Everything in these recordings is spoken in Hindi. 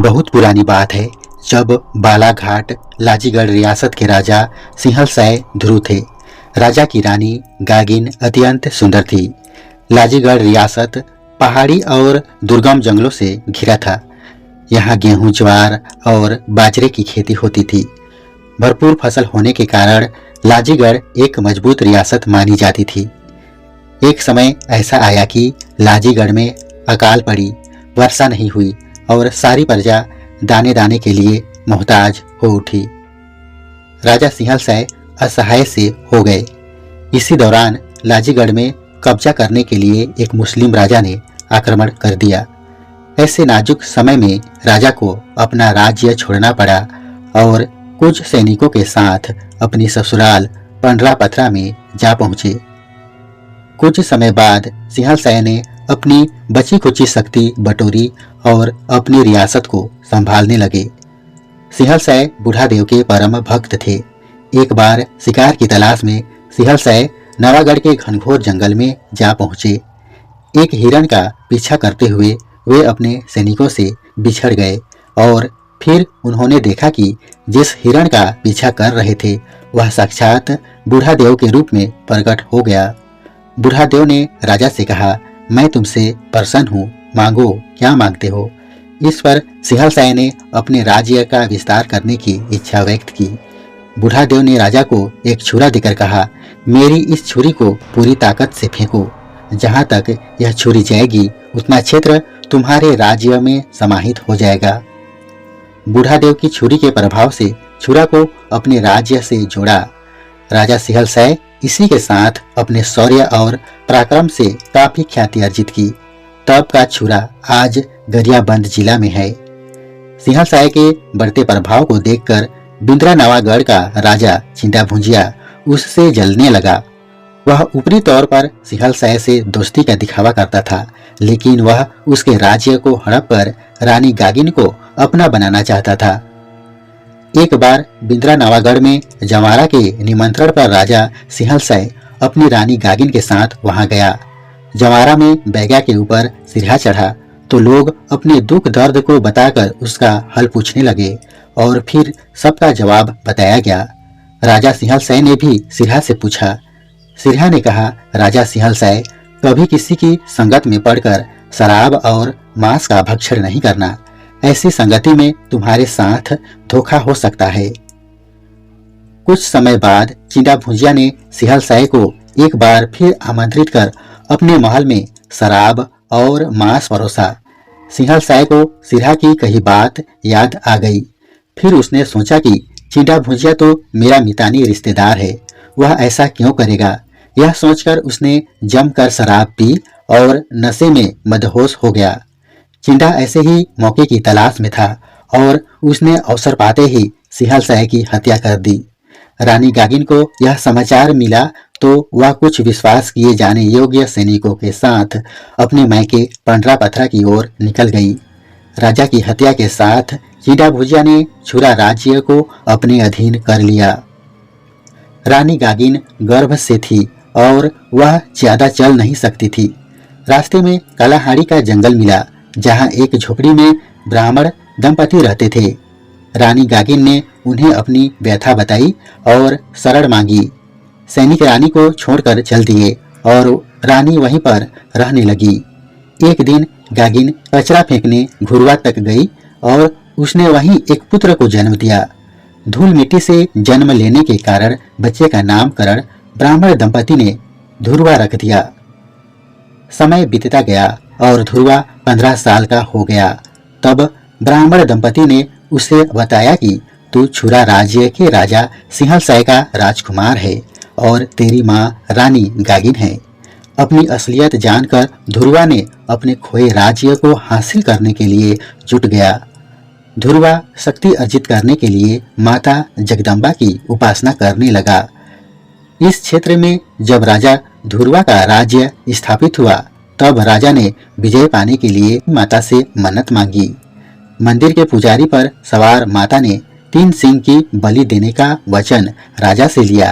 बहुत पुरानी बात है जब बालाघाट लाजीगढ़ रियासत के राजा सिंहलसै ध्रुव थे। राजा की रानी गागिन अत्यंत सुंदर थी। लाजीगढ़ रियासत पहाड़ी और दुर्गम जंगलों से घिरा था। यहाँ गेहूं, ज्वार और बाजरे की खेती होती थी। भरपूर फसल होने के कारण लाजीगढ़ एक मजबूत रियासत मानी जाती थी। एक समय ऐसा आया कि लाजीगढ़ में अकाल पड़ी, वर्षा नहीं हुई और सारी प्रजा दाने दाने के लिए मोहताज हो उठी। राजा सिंहलसै असहाय से हो गए। इसी दौरान लाजीगढ़ में कब्जा करने के लिए एक मुस्लिम राजा ने आक्रमण कर दिया। ऐसे नाजुक समय में राजा को अपना राज्य छोड़ना पड़ा और कुछ सैनिकों के साथ अपनी ससुराल पंडरापथरा में जा पहुंचे। कुछ समय बाद सिंहलसै ने अपनी बची खुची शक्ति बटोरी और अपनी रियासत को संभालने लगे। सिंहलसै बूढ़ादेव के परम भक्त थे। एक बार शिकार की तलाश में सिंहलसै नवागढ़ के घनघोर जंगल में जा पहुंचे। एक हिरण का पीछा करते हुए वे अपने सैनिकों से बिछड़ गए और फिर उन्होंने देखा कि जिस हिरण का पीछा कर रहे थे वह साक्षात बूढ़ादेव के रूप में प्रकट हो गया। बूढ़ादेव ने राजा से कहा, मैं तुमसे प्रसन्न हूँ, मांगो, क्या मांगते हो। इस पर सिंहलसै ने अपने राज्य का विस्तार करने की इच्छा व्यक्त की। बूढ़ादेव ने राजा को एक छुरा देकर कहा, मेरी इस छुरी को पूरी ताकत से फेंको। जहाँ तक यह छुरी जाएगी उतना क्षेत्र तुम्हारे राज्य में समाहित हो जाएगा। बूढ़ादेव की छुरी के प्रभाव से छुरा को अपने राज्य से जोड़ा। राजा सिंहलसै इसी के साथ अपने शौर्य और पराक्रम से काफी ख्याति अर्जित की। तब का छुरा आज गरियाबंद जिला में है। सिंहलसै के बढ़ते प्रभाव को देखकर बिंद्रानवागढ़ का राजा चिंदा भुंजिया उससे जलने लगा। वह ऊपरी तौर पर सिंहलसै से दोस्ती का दिखावा करता था, लेकिन वह उसके राज्य को हड़प कर रानी गागिन को अपना बनाना चाहता था। एक बार बिंद्रानवागढ़ में जवारा के निमंत्रण पर राजा सिंहलसै अपनी रानी गागिन के साथ वहां गया। जवारा में बैगा के ऊपर सिरहा चढ़ा तो लोग अपने दुख दर्द को बताकर उसका हल पूछने लगे और फिर सबका जवाब बताया गया। राजा सिंहलसै ने भी सिरहा से पूछा। सिरहा ने कहा, राजा सिंहलसै, कभी किसी की संगत में पड़कर शराब और मांस का भक्षण नहीं करना। ऐसी संगति में तुम्हारे साथ धोखा हो सकता है। कुछ समय बाद चिंदा भुंजिया ने सिंहलसै को एक बार फिर आमंत्रित कर अपने महल में शराब और मांस परोसा। सिंहलसै को सिरहा की कही बात याद आ गई। फिर उसने सोचा कि चिंदा भुंजिया तो मेरा मितानी रिश्तेदार है, वह ऐसा क्यों करेगा। यह सोचकर उसने जमकर शराब पी और नशे में मदहोश हो गया। चिंदा ऐसे ही मौके की तलाश में था और उसने अवसर पाते ही सिंहलसै की हत्या कर दी। रानी गागिन को यह समाचार मिला तो वह कुछ विश्वास किए जाने योग्य सैनिकों के साथ अपने मायके पंडरापथरा की ओर निकल गई। राजा की हत्या के साथ चिंदा भुंजिया ने छुरा राज्य को अपने अधीन कर लिया। रानी गागिन गर्भ से थी और वह ज्यादा चल नहीं सकती थी। रास्ते में कालाहाड़ी का जंगल मिला, जहाँ एक झोपड़ी में ब्राह्मण दंपति रहते थे। रानी गागिन ने उन्हें अपनी व्यथा बताई और शरण मांगी। सैनिक रानी को छोड़कर चल दिए और रानी वहीं पर रहने लगी। एक दिन गागिन कचरा फेंकने घुरवा तक गई और उसने वहीं एक पुत्र को जन्म दिया। धूल मिट्टी से जन्म लेने के कारण बच्चे का नामकरण ब्राह्मण दंपति ने ध्रुवा रख दिया। समय बीतता गया और ध्रुवा 15 साल का हो गया। तब ब्राह्मण दंपति ने उसे बताया कि तू छुरा राज्य के राजा सिंहलसै का राजकुमार है और तेरी माँ रानी गागिन है। अपनी असलियत जानकर ध्रुवा ने अपने खोए राज्य को हासिल करने के लिए जुट गया। ध्रुवा शक्ति अर्जित करने के लिए माता जगदम्बा की उपासना करने लगा। इस क्षेत्र में जब राजा ध्रुवा का राज्य स्थापित हुआ तब राजा ने विजय पाने के लिए माता से मन्नत मांगी। मंदिर के पुजारी पर सवार माता ने 3 सिंह की बलि देने का वचन राजा से लिया।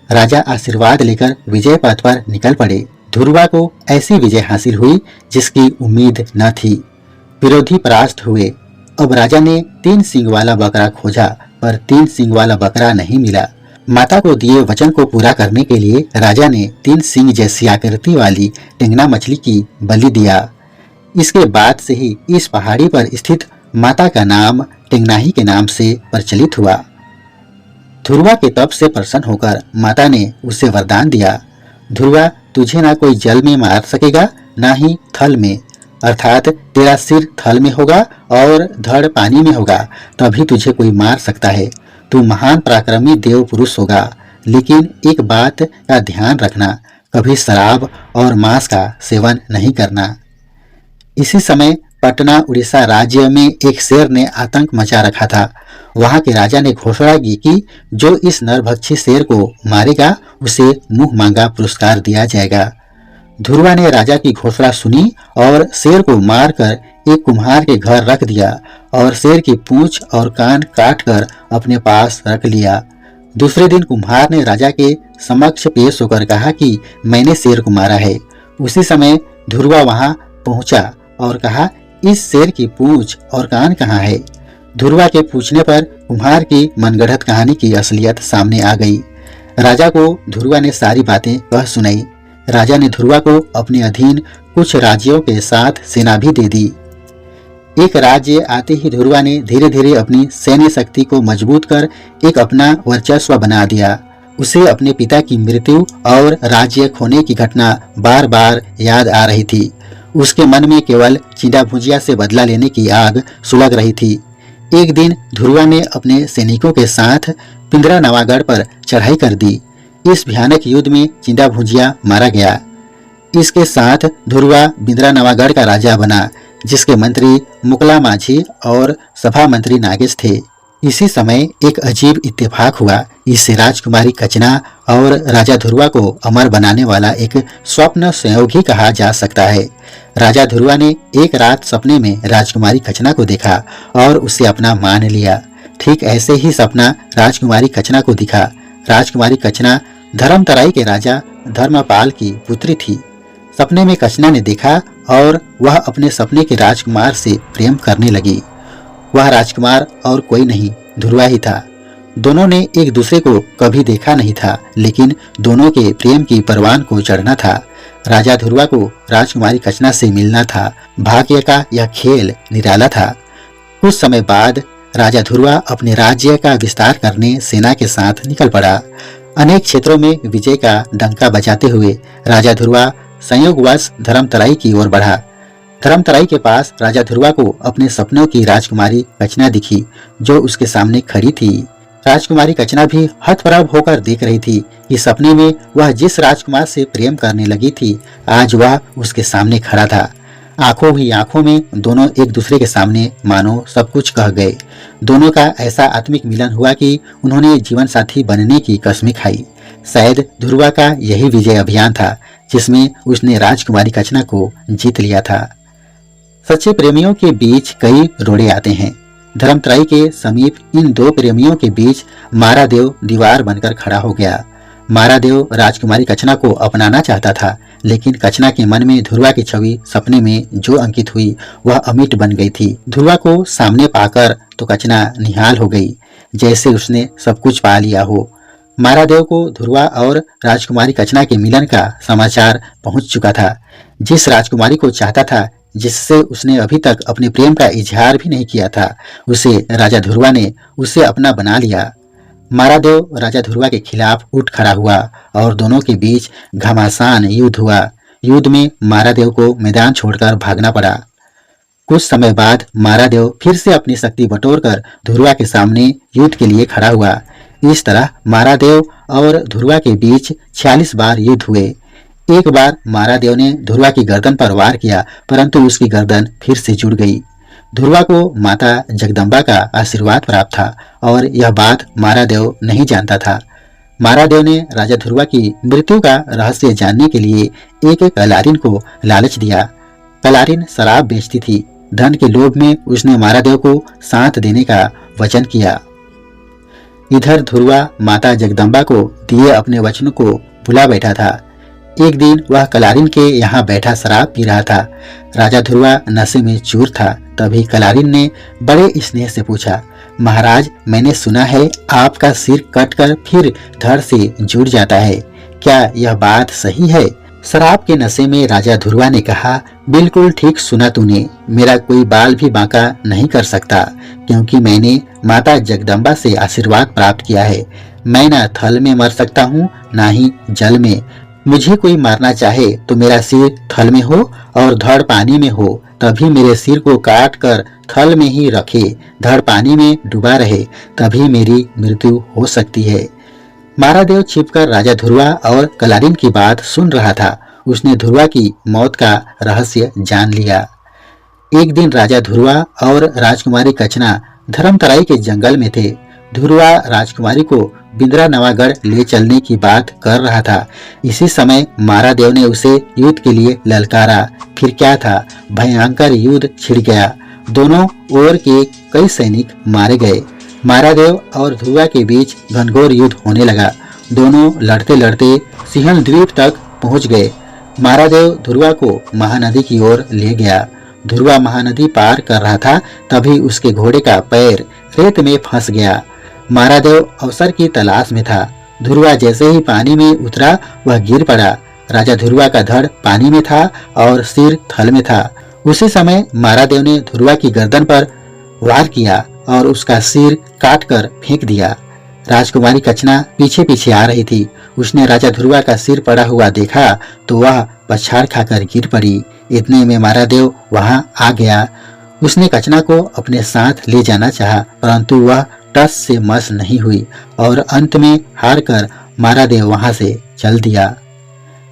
राजा आशीर्वाद लेकर विजय पथ पर निकल पड़े। ध्रुवा को ऐसी विजय हासिल हुई जिसकी उम्मीद न थी। विरोधी परास्त हुए। अब राजा ने 3 सींग वाला बकरा खोजा, पर 3 सींग वाला बकरा नहीं मिला। माता को दिए वचन को पूरा करने के लिए राजा ने 3 सींग जैसी आकृति वाली टेंगना मछली की बलि दिया। इसके बाद से ही इस पहाड़ी पर स्थित माता का नाम टेंगनाही के नाम से प्रचलित हुआ। ध्रुवा के तप से प्रसन्न होकर माता ने उसे वरदान दिया, ध्रुवा, तुझे ना कोई जल में मार सकेगा, ना ही थल में, अर्थात तेरा सिर थल में होगा और धड़ पानी में होगा, तभी तुझे कोई मार सकता है। तू महान पराक्रमी देव पुरुष होगा, लेकिन एक बात का ध्यान रखना, कभी शराब और मांस का सेवन नहीं करना। इसी समय पटना उड़ीसा राज्य में एक शेर ने आतंक मचा रखा था। वहां के राजा ने घोषणा की कि जो इस नरभक्षी शेर को मारेगा उसे मुंह मांगा पुरस्कार दिया जाएगा। ध्रुवा ने राजा की घोषणा सुनी और शेर को मारकर एक कुम्हार के घर रख दिया और शेर की पूंछ और कान काटकर अपने पास रख लिया। दूसरे दिन कुम्हार ने राजा के समक्ष पेश होकर कहा कि मैंने शेर को मारा है। उसी समय ध्रुवा वहां पहुंचा और कहा, इस शेर की पूंछ और कान कहाँ है? ध्रुवा के पूछने पर कुम्हार की मनगढ़ंत कहानी की असलियत सामने आ गई। राजा को ध्रुवा ने सारी बातें कह सुनाई। राजा ने ध्रुवा को अपने अधीन कुछ राज्यों के साथ सेना भी दे दी। एक राज्य आते ही ध्रुवा ने धीरे धीरे अपनी सैन्य शक्ति को मजबूत कर एक अपना वर्चस्व बना दिया। उसे अपने पिता की मृत्यु और राज्य खोने की घटना बार बार याद आ रही थी। उसके मन में केवल चिंदा भुजिया से बदला लेने की आग सुलग रही थी। एक दिन ध्रुवा ने अपने सैनिकों के साथ पिंजरा नवागढ़ पर चढ़ाई कर दी। इस भयानक युद्ध में चिंदा भुजिया मारा गया। इसके साथ ध्रुवा बिंद्रा नवागढ़ का राजा बना, जिसके मंत्री मुकला माझी और सभा मंत्री नागेश थे। इसी समय एक अजीब इत्तेफाक हुआ। इससे राजकुमारी कचना और राजा ध्रुवा को अमर बनाने वाला एक स्वप्न संयोग ही कहा जा सकता है। राजा ध्रुवा ने एक रात सपने में राजकुमारी कचना को देखा और उसे अपना मान लिया। ठीक ऐसे ही सपना राजकुमारी कचना को दिखा। राजकुमारी कचना धर्मतराई के राजा धर्मपाल की पुत्री थी। सपने में कचना ने देखा और वह अपने सपने के राजकुमार से प्रेम करने लगी। वह राजकुमार और कोई नहीं, ध्रुवा ही था। दोनों ने एक दूसरे को कभी देखा नहीं था, लेकिन दोनों के प्रेम की परवान को चढ़ना था। राजा ध्रुवा को राजकुमारी कचना से मिलना था। भाग्य का यह खेल निराला था। कुछ समय बाद राजा ध्रुवा अपने राज्य का विस्तार करने सेना के साथ निकल पड़ा। अनेक क्षेत्रों में विजय का डंका बजाते हुए राजा ध्रुवा संयोगवश धर्मतराई की ओर बढ़ा। धर्मतराई के पास राजा ध्रुवा को अपने सपनों की राजकुमारी कचना दिखी, जो उसके सामने खड़ी थी। राजकुमारी कचना भी हतप्रभ होकर देख रही थी कि सपने में वह जिस राजकुमार से प्रेम करने लगी थी, आज वह उसके सामने खड़ा था। आंखों ही आंखों में दोनों एक दूसरे के सामने मानो सब कुछ कह गए। दोनों का ऐसा आत्मिक मिलन हुआ कि उन्होंने जीवन साथी बनने की कसमें खाई। शायद ध्रुवा का यही विजय अभियान था जिसमें उसने राजकुमारी कचना को जीत लिया था। सच्चे प्रेमियों के बीच कई रोड़े आते हैं। धर्मतराई के समीप इन दो प्रेमियों के बीच मारादेव दीवार बनकर खड़ा हो गया। मारादेव राजकुमारी कचना को अपनाना चाहता था, लेकिन कचना के मन में ध्रुवा की छवि सपने में जो अंकित हुई वह अमिट बन गई थी। ध्रुवा को सामने पाकर तो कचना निहाल हो गई, जैसे उसने सब कुछ पा लिया हो। मारादेव को ध्रुवा और राजकुमारी कचना के मिलन का समाचार पहुंच चुका था। जिस राजकुमारी को चाहता था, जिससे उसने अभी तक अपने प्रेम का इजहार भी नहीं किया था, उसे राजा ध्रुवा ने उसे अपना बना लिया। मारादेव राजा ध्रुवा के खिलाफ उठ खड़ा हुआ और दोनों के बीच घमासान युद्ध हुआ। युद्ध में मारादेव को मैदान छोड़कर भागना पड़ा। कुछ समय बाद मारादेव फिर से अपनी शक्ति बटोरकर ध्रुवा के सामने युद्ध के लिए खड़ा हुआ। इस तरह मारादेव और ध्रुवा के बीच 46 बार युद्ध हुए। एक बार मारादेव ने ध्रुवा की गर्दन पर वार किया, परंतु उसकी गर्दन फिर से जुड़ गई। ध्रुवा को माता जगदम्बा का आशीर्वाद प्राप्त था और यह बात मारादेव नहीं जानता था। मारादेव ने राजा ध्रुवा की मृत्यु का रहस्य जानने के लिए एक कलारिन को लालच दिया। कलारिन शराब बेचती थी। धन के लोभ में उसने मारादेव को साथ देने का वचन किया। इधर ध्रुवा माता जगदम्बा को दिए अपने वचन को भुला बैठा था। एक दिन वह कलारिन के यहाँ बैठा शराब पी रहा था। राजा ध्रुवा नशे में चूर था। तभी कलारिन ने बड़े स्नेह से पूछा, महाराज, मैंने सुना है आपका सिर कटकर फिर धड़ से जुड़ जाता है, क्या यह बात सही है? शराब के नशे में राजा ध्रुवा ने कहा, बिल्कुल ठीक सुना तूने। मेरा कोई बाल भी बांका नहीं कर सकता, क्योंकि मैंने माता जगदम्बा से आशीर्वाद प्राप्त किया है। मैं न थल में मर सकता हूँ, न ही जल में। मुझे कोई मारना चाहे तो मेरा सिर थल में हो और धड़ पानी में हो, तभी मेरे सिर को काट कर थल में ही रखे, धड़ पानी में डूबा रहे, तभी मेरी मृत्यु हो सकती है। मारादेव छिपकर राजा ध्रुवा और कलारिन की बात सुन रहा था। उसने ध्रुवा की मौत का रहस्य जान लिया। एक दिन राजा ध्रुवा और राजकुमारी कचना धर्मतराई के जंगल में थे। ध्रुवा राजकुमारी को बिंद्रा नवागढ़ ले चलने की बात कर रहा था। इसी समय मारादेव ने उसे युद्ध के लिए ललकारा। फिर क्या था, भयंकर युद्ध छिड़ गया। दोनों ओर के कई सैनिक मारे गए। मारादेव और ध्रुवा के बीच घनघोर युद्ध होने लगा। दोनों लड़ते लड़ते सिंहल द्वीप तक पहुंच गए। मारादेव ध्रुवा को महानदी की ओर ले गया। ध्रुवा महानदी पार कर रहा था, तभी उसके घोड़े का पैर रेत में फंस गया। मारादेव अवसर की तलाश में था। ध्रुवा जैसे ही पानी में उतरा, वह गिर पड़ा। राजा ध्रुवा का धड़ पानी में था और सिर थल में था। उसी समय मारादेव ने ध्रुवा की गर्दन पर वार किया और उसका सिर काटकर फेंक दिया। राजकुमारी कचना पीछे पीछे आ रही थी। उसने राजा ध्रुवा का सिर पड़ा हुआ देखा तो वह पछाड़ खाकर गिर पड़ी। इतने में मारादेव वहां आ गया। उसने कचना को अपने साथ ले जाना चाहा, परंतु वह टस से मस नहीं हुई और अंत में हार कर मारादेव वहां से चल दिया।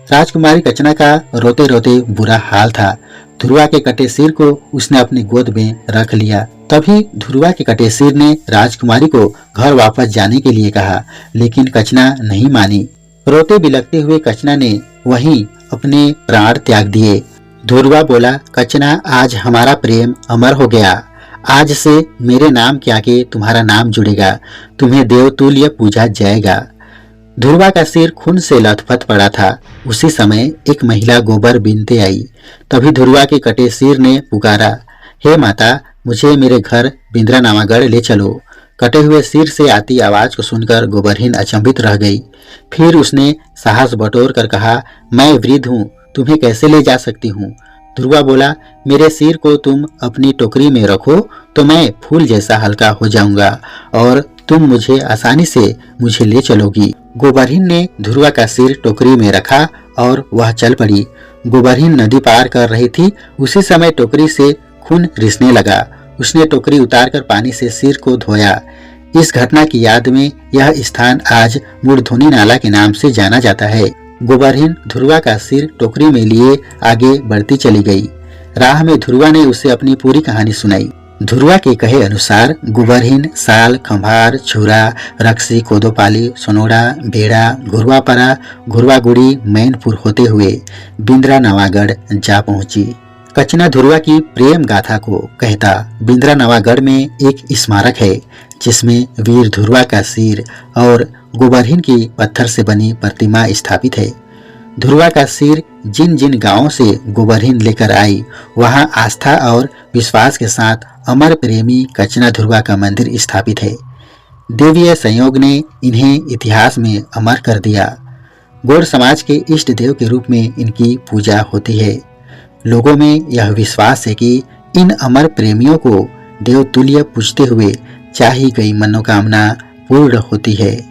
राजकुमारी कचना का रोते रोते बुरा हाल था। ध्रुवा के कटे सिर को उसने अपनी गोद में रख लिया। तभी ध्रुवा के कटे सिर ने राजकुमारी को घर वापस जाने के लिए कहा, लेकिन कचना नहीं मानी। रोते बिलखते हुए कचना ने वहीं अपने प्राण त्याग दिए। ध्रुवा बोला, कचना, आज हमारा प्रेम अमर हो गया। आज से मेरे नाम के आगे तुम्हारा नाम जुड़ेगा, तुम्हें देवतुल्य पूजा जाएगा। ध्रुवा का सिर खून से लथपथ पड़ा था। उसी समय एक महिला गोबर बीनते आई। तभी ध्रुवा के कटे सिर ने पुकारा, हे माता, मुझे मेरे घर बिंद्रा नवागढ़ ले चलो। कटे हुए सिर से आती आवाज को सुनकर गोबरहीन अचंभित रह गई। फिर उसने साहस बटोर कर कहा, मैं वृद्ध हूँ, तुम्हें कैसे ले जा सकती हूँ? ध्रुवा बोला, मेरे सिर को तुम अपनी टोकरी में रखो तो मैं फूल जैसा हल्का हो जाऊंगा और तुम मुझे आसानी से मुझे ले चलोगी। गोबरहीन ने ध्रुवा का सिर टोकरी में रखा और वह चल पड़ी। गोबरहीन नदी पार कर रही थी। उसी समय टोकरी से खून रिसने लगा। उसने टोकरी उतारकर पानी से सिर को धोया। इस घटना की याद में यह स्थान आज मूर्धोनी नाला के नाम से जाना जाता है। गोबरहीन ध्रुवा का सिर टोकरी में लिए आगे बढ़ती चली गई। राह में ध्रुवा ने उसे अपनी पूरी कहानी सुनाई। ध्रुवा के कहे अनुसार गोबरहीन साल, खंभार, छुरा, रक्सी, कोदोपाली, सोनोड़ा, बेड़ा, घुरवापरा, घुरवागुड़ी, मैनपुर होते हुए बिंद्रा नवागढ़ जा पहुंची। कचना ध्रुवा की प्रेम गाथा को कहता। बिंद्रा नवागढ़ में एक स्मारक है जिसमें वीर ध्रुवा का सिर और गोबरहीन की पत्थर से बनी प्रतिमा स्थापित है। ध्रुवा का सिर जिन जिन गांवों से गोबरहीन लेकर आई, वहां आस्था और विश्वास के साथ अमर प्रेमी कचना ध्रुवा का मंदिर स्थापित है। देवीय संयोग ने इन्हें इतिहास में अमर कर दिया। गौड़ समाज के इष्ट देव के रूप में इनकी पूजा होती है। लोगों में यह विश्वास है कि इन अमर प्रेमियों को देवतुल्य पूजते हुए चाही गई मनोकामना पूर्ण होती है।